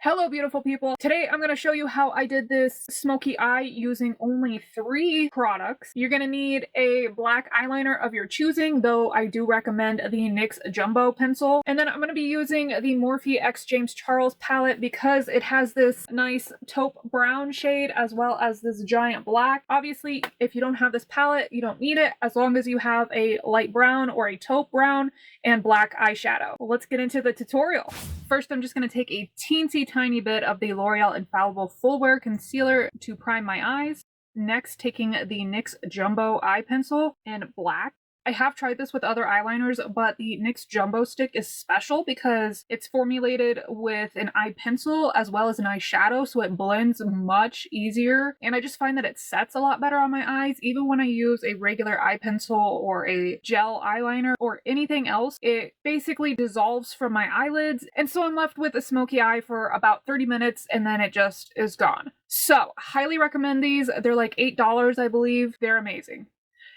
Hello beautiful people. Today I'm going to show you how I did this smoky eye using only 3 products. You're going to need a black eyeliner of your choosing, though I do recommend the NYX Jumbo pencil. And then I'm going to be using the Morphe X James Charles palette because it has this nice taupe brown shade as well as this giant black. Obviously, if you don't have this palette, you don't need it as long as you have a light brown or a taupe brown and black eyeshadow. Well, let's get into the tutorial. First, I'm just going to take a teensy tiny bit of the L'Oreal Infallible Full Wear Concealer to prime my eyes. Next, taking the NYX Jumbo Eye Pencil in black. I have tried this with other eyeliners, but the NYX Jumbo Stick is special because it's formulated with an eye pencil as well as an eyeshadow, so it blends much easier. And I just find that it sets a lot better on my eyes. Even when I use a regular eye pencil or a gel eyeliner or anything else, it basically dissolves from my eyelids. And so I'm left with a smoky eye for about 30 minutes and then it just is gone. So, highly recommend these. They're like $8, I believe. They're amazing.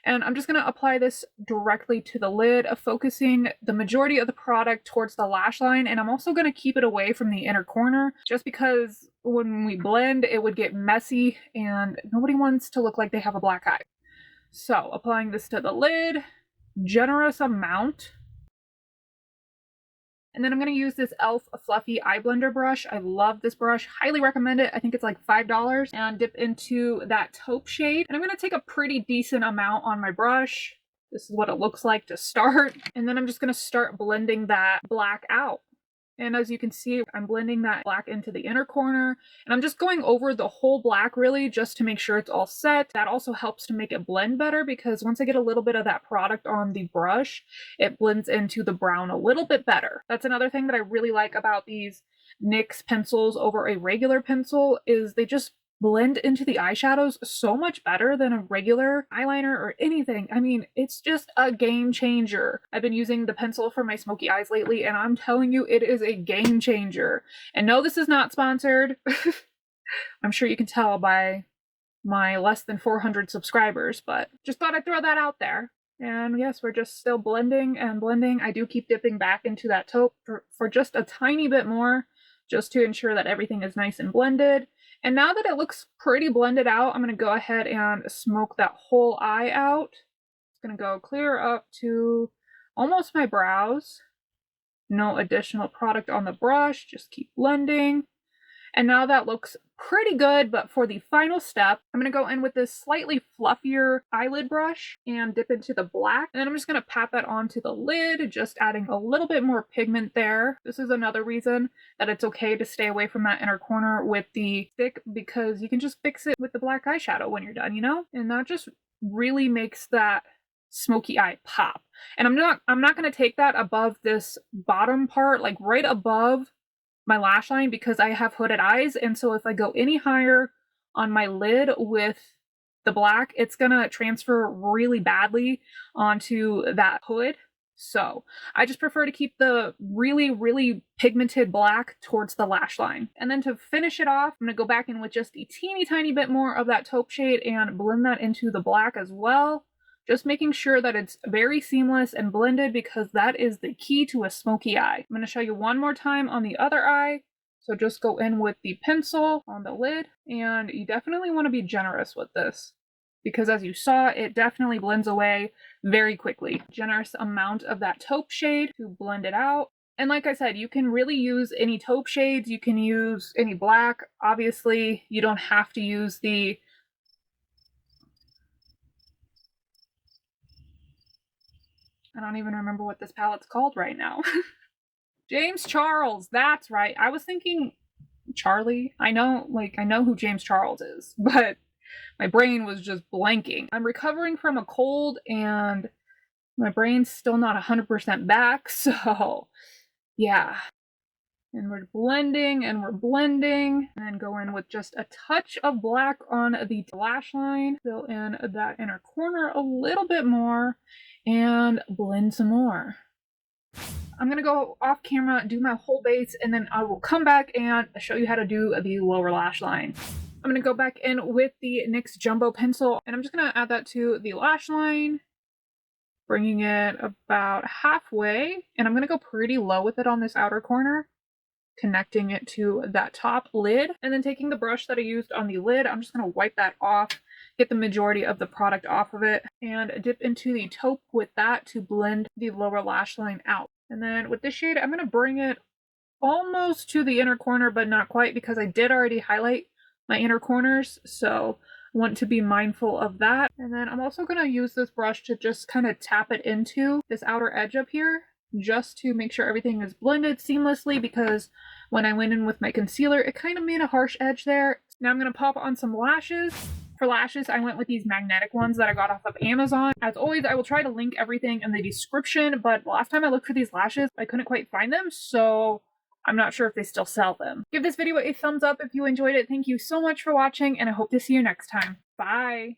And I'm just going to apply this directly to the lid, focusing the majority of the product towards the lash line. And I'm also going to keep it away from the inner corner just because when we blend, it would get messy and nobody wants to look like they have a black eye. So applying this to the lid, generous amount. And then I'm going to use this e.l.f. Fluffy Eye Blender brush. I love this brush. Highly recommend it. I think it's like $5. And dip into that taupe shade. And I'm going to take a pretty decent amount on my brush. This is what it looks like to start. And then I'm just going to start blending that black out. And as you can see, I'm blending that black into the inner corner. And I'm just going over the whole black really just to make sure it's all set. That also helps to make it blend better because once I get a little bit of that product on the brush, it blends into the brown a little bit better. That's another thing that I really like about these NYX pencils over a regular pencil is they just blend into the eyeshadows so much better than a regular eyeliner or anything. I mean, it's just a game changer. I've been using the pencil for my smoky eyes lately, and I'm telling you, it is a game changer. And no, this is not sponsored. I'm sure you can tell by my less than 400 subscribers, but just thought I'd throw that out there. And yes, we're just still blending and blending. I do keep dipping back into that taupe for just a tiny bit more, just to ensure that everything is nice and blended. And now that it looks pretty blended out, I'm going to go ahead and smoke that whole eye out. It's going to go clear up to almost my brows. No additional product on the brush, just keep blending. And now that looks pretty good, but for the final step, I'm going to go in with this slightly fluffier eyelid brush and dip into the black. And then I'm just going to pat that onto the lid, just adding a little bit more pigment there. This is another reason that it's okay to stay away from that inner corner with the stick because you can just fix it with the black eyeshadow when you're done, you know? And that just really makes that smoky eye pop. And I'm not going to take that above this bottom part, like right above my lash line because I have hooded eyes, and so if I go any higher on my lid with the black, it's gonna transfer really badly onto that hood. So I just prefer to keep the really pigmented black towards the lash line. And then to finish it off, I'm gonna go back in with just a teeny tiny bit more of that taupe shade and blend that into the black as well. Just making sure that it's very seamless and blended because that is the key to a smoky eye. I'm going to show you one more time on the other eye. So just go in with the pencil on the lid, and you definitely want to be generous with this because as you saw, it definitely blends away very quickly. Generous amount of that taupe shade to blend it out. And like I said, you can really use any taupe shades. You can use any black. Obviously, you don't have to use the I don't even remember what this palette's called right now. James Charles, that's right. I was thinking Charlie. I know who James Charles is, but my brain was just blanking. I'm recovering from a cold and my brain's still not 100% back, so yeah. And we're blending and then go in with just a touch of black on the lash line, fill in that inner corner a little bit more, and blend some more. I'm going to go off camera, do my whole base, and then I will come back and show you how to do the lower lash line. I'm going to go back in with the NYX Jumbo pencil, and I'm just going to add that to the lash line, bringing it about halfway, and I'm going to go pretty low with it on this outer corner connecting it to that top lid. And then taking the brush that I used on the lid, I'm just going to wipe that off, get the majority of the product off of it, and dip into the taupe with that to blend the lower lash line out. And then with this shade, I'm going to bring it almost to the inner corner, but not quite, because I did already highlight my inner corners, so I want to be mindful of that. And then I'm also going to use this brush to just kind of tap it into this outer edge up here, just to make sure everything is blended seamlessly, because when I went in with my concealer, it kind of made a harsh edge there. Now I'm going to pop on some lashes. For lashes, I went with these magnetic ones that I got off of Amazon. As always, I will try to link everything in the description, but last time I looked for these lashes, I couldn't quite find them, so I'm not sure if they still sell them. Give this video a thumbs up if you enjoyed it. Thank you so much for watching, and I hope to see you next time. Bye!